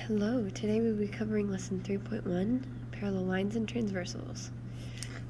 Hello, today we will be covering Lesson 3.1, Parallel Lines and Transversals.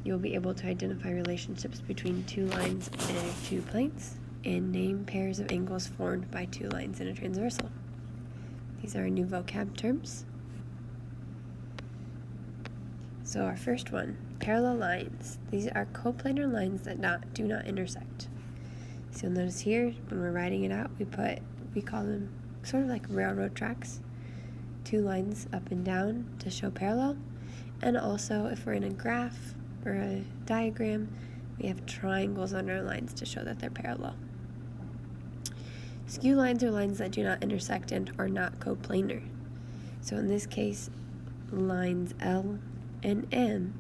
You will be able to identify relationships between two lines and two planes, and name pairs of angles formed by two lines in a transversal. These are our new vocab terms. So our first one, parallel lines. These are coplanar lines that do not intersect. So you'll notice here, when we're writing it out, we call them sort of like railroad tracks. Two lines up and down to show parallel, and also if we're in a graph or a diagram, we have triangles on our lines to show that they're parallel. Skew lines are lines that do not intersect and are not coplanar. So in this case, lines L and M,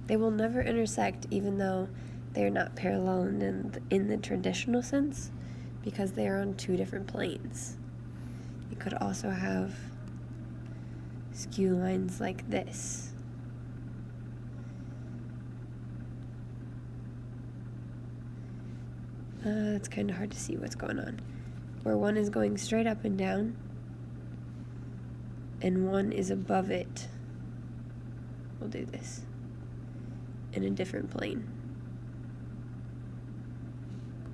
they will never intersect even though they're not parallel in the traditional sense, because they are on two different planes. You could also have skew lines like this. It's kind of hard to see what's going on. Where one is going straight up and down, and one is above it. We'll do this in a different plane.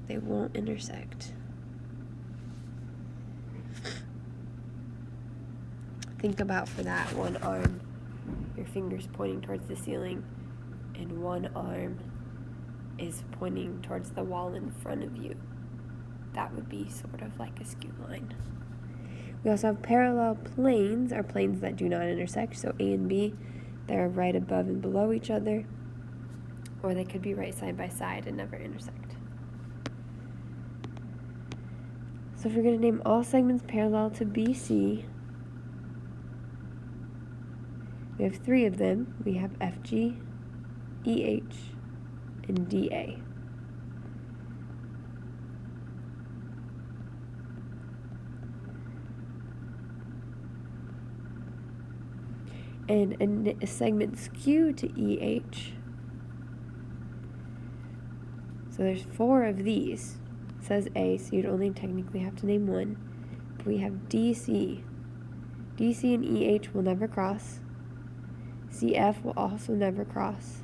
They won't intersect. Think about for that one arm, your fingers pointing towards the ceiling, and one arm is pointing towards the wall in front of you. That would be sort of like a skew line. We also have parallel planes, or planes that do not intersect. So A and B, they're right above and below each other, or they could be right side by side and never intersect. So if we're going to name all segments parallel to BC, we have three of them. We have FG, EH, and DA. And a segment skew to EH. So there's four of these. It says A, so you'd only technically have to name one. But we have DC. DC and EH will never cross. CF will also never cross.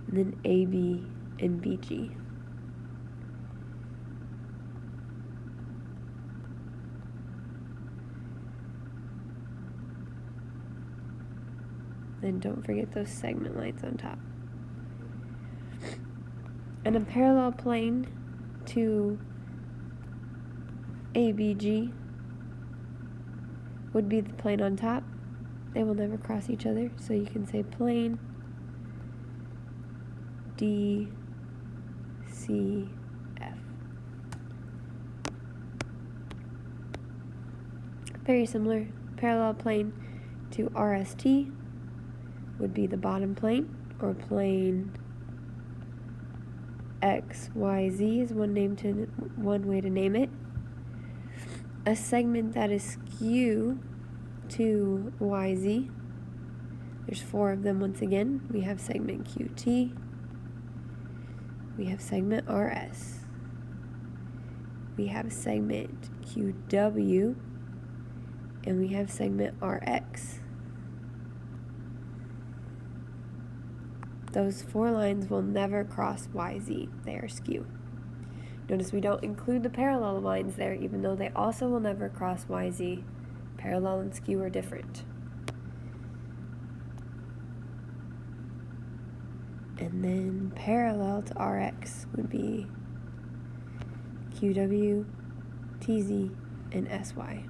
And then AB and BG. Then don't forget those segment lines on top. And a parallel plane to ABG would be the plane on top. They will never cross each other, so you can say plane DCF. Very similar. Parallel plane to RST would be the bottom plane, or plane XYZ is one way to name it. A segment that is skew to YZ. There's four of them once again. We have segment QT. We have segment RS. We have segment QW. And we have segment RX. Those four lines will never cross YZ. They are skew. Notice we don't include the parallel lines there, even though they also will never cross YZ. Parallel and skew are different. And then parallel to RX would be QW, TZ, and SY.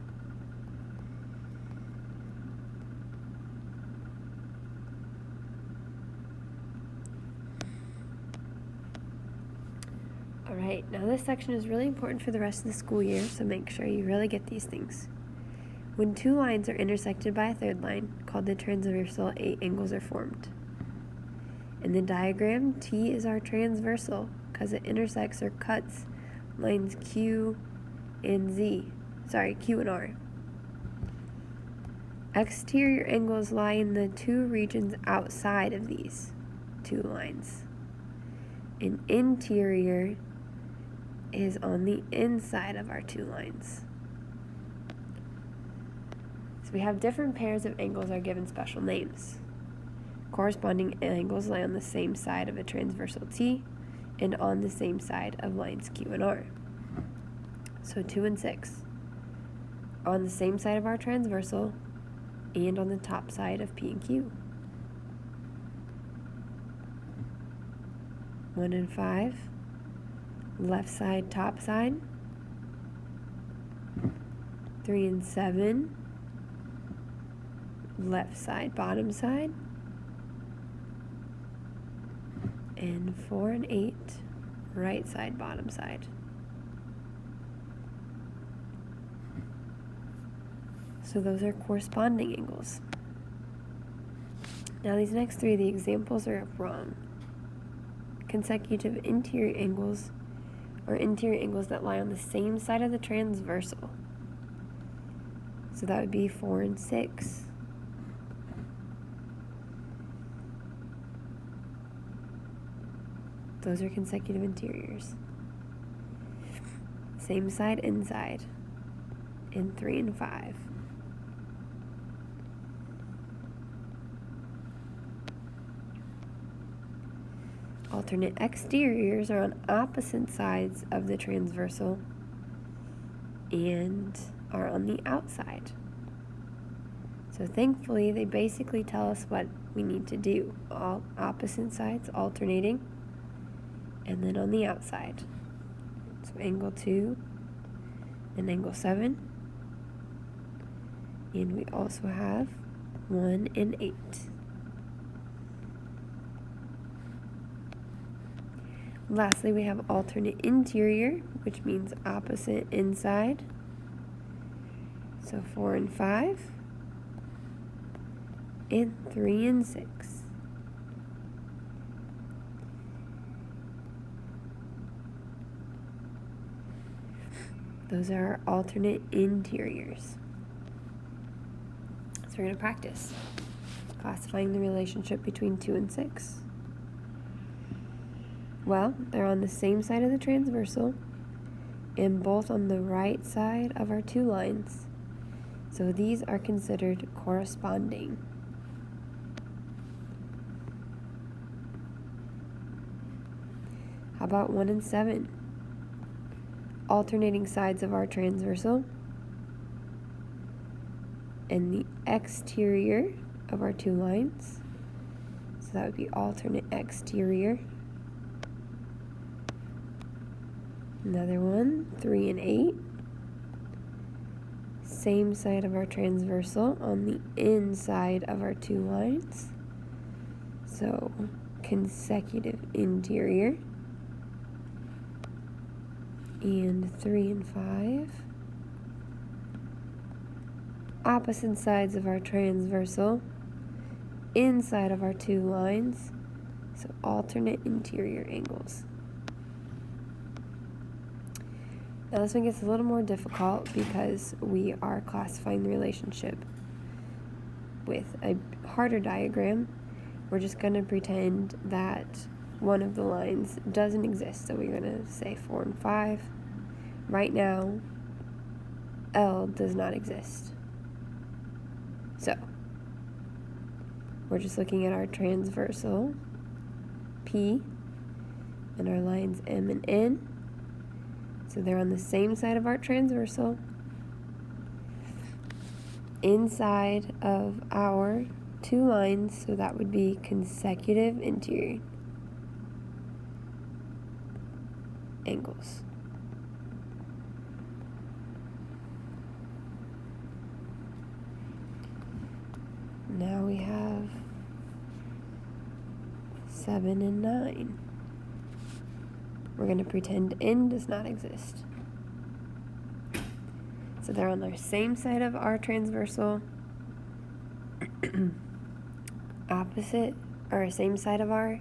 Alright, now this section is really important for the rest of the school year, so make sure you really get these things. When two lines are intersected by a third line, called the transversal, 8 angles are formed. In the diagram, T is our transversal because it intersects or cuts lines Q and R. Exterior angles lie in the two regions outside of these two lines. And interior is on the inside of our two lines. So we have different pairs of angles are given special names. Corresponding angles lie on the same side of a transversal T and on the same side of lines Q and R. So 2 and 6 on the same side of our transversal and on the top side of P and Q. 1 and 5, left side, top side. 3 and 7, left side, bottom side. And 4 and 8, right side, bottom side. So those are corresponding angles. Now these next three, the examples are wrong. Consecutive interior angles are interior angles that lie on the same side of the transversal. So that would be 4 and 6. Those are consecutive interiors. Same side inside in 3 and 5. Alternate exteriors are on opposite sides of the transversal and are on the outside. So thankfully, they basically tell us what we need to do. All opposite sides alternating, and then on the outside. So angle 2 and angle 7. And we also have 1 and 8. Lastly, we have alternate interior, which means opposite inside. So 4 and 5, and 3 and 6. Those are our alternate interiors. So we're going to practice classifying the relationship between 2 and 6. Well, they're on the same side of the transversal and both on the right side of our two lines. So these are considered corresponding. How about 1 and 7? Alternating sides of our transversal and the exterior of our two lines. So that would be alternate exterior. Another one, 3 and 8. Same side of our transversal on the inside of our two lines. So consecutive interior. And 3 and 5. Opposite sides of our transversal inside of our two lines. So alternate interior angles. Now this one gets a little more difficult because we are classifying the relationship with a harder diagram. We're just going to pretend that one of the lines doesn't exist. So we're going to say 4 and 5. Right now, L does not exist. So we're just looking at our transversal P and our lines M and N. So they're on the same side of our transversal, inside of our two lines, so that would be consecutive interior angles. Now we have 7 and 9. We're going to pretend N does not exist. So they're on the same side of our transversal, opposite, or same side of our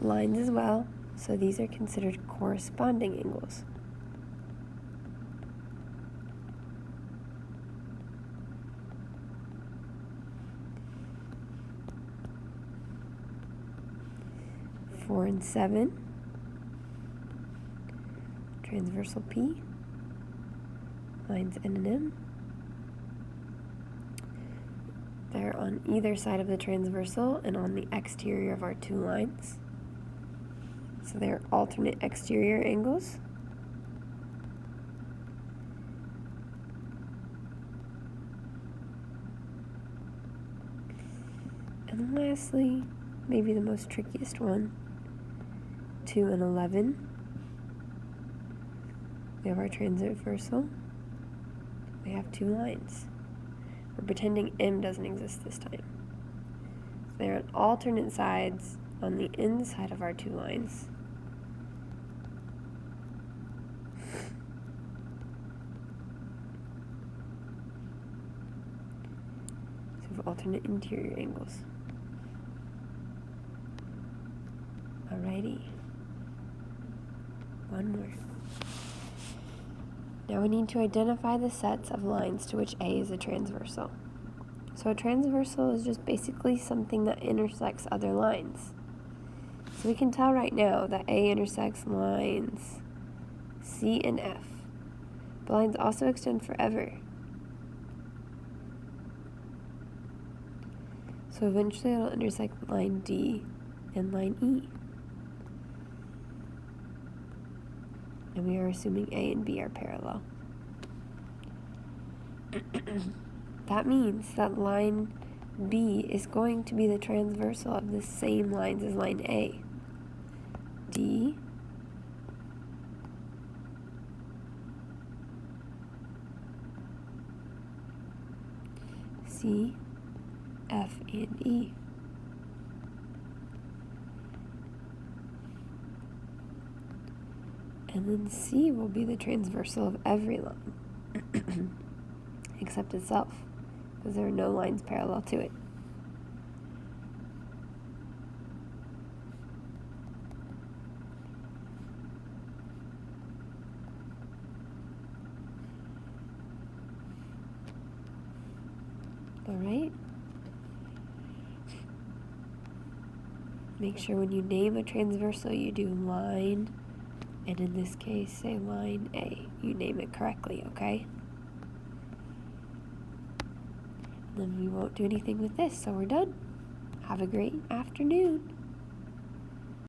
lines as well. So these are considered corresponding angles. Four and 7. Transversal P, lines N and M, on either side of the transversal and on the exterior of our two lines. So they're alternate exterior angles. And lastly, maybe the most trickiest one, 2 and 11. We have our transversal. We have two lines. We're pretending M doesn't exist this time. So they're on alternate sides on the inside of our two lines. So we have alternate interior angles. Alrighty. One more. Now we need to identify the sets of lines to which A is a transversal. So a transversal is just basically something that intersects other lines. So we can tell right now that A intersects lines C and F. But lines also extend forever. So eventually it'll intersect line D and line E. And we are assuming A and B are parallel. That means that line B is going to be the transversal of the same lines as line A. D, C, F, and E. And then C will be the transversal of every line, except itself, because there are no lines parallel to it. All right? Make sure when you name a transversal, you do line, and in this case, say line A. You name it correctly, okay? And then we won't do anything with this, so we're done. Have a great afternoon.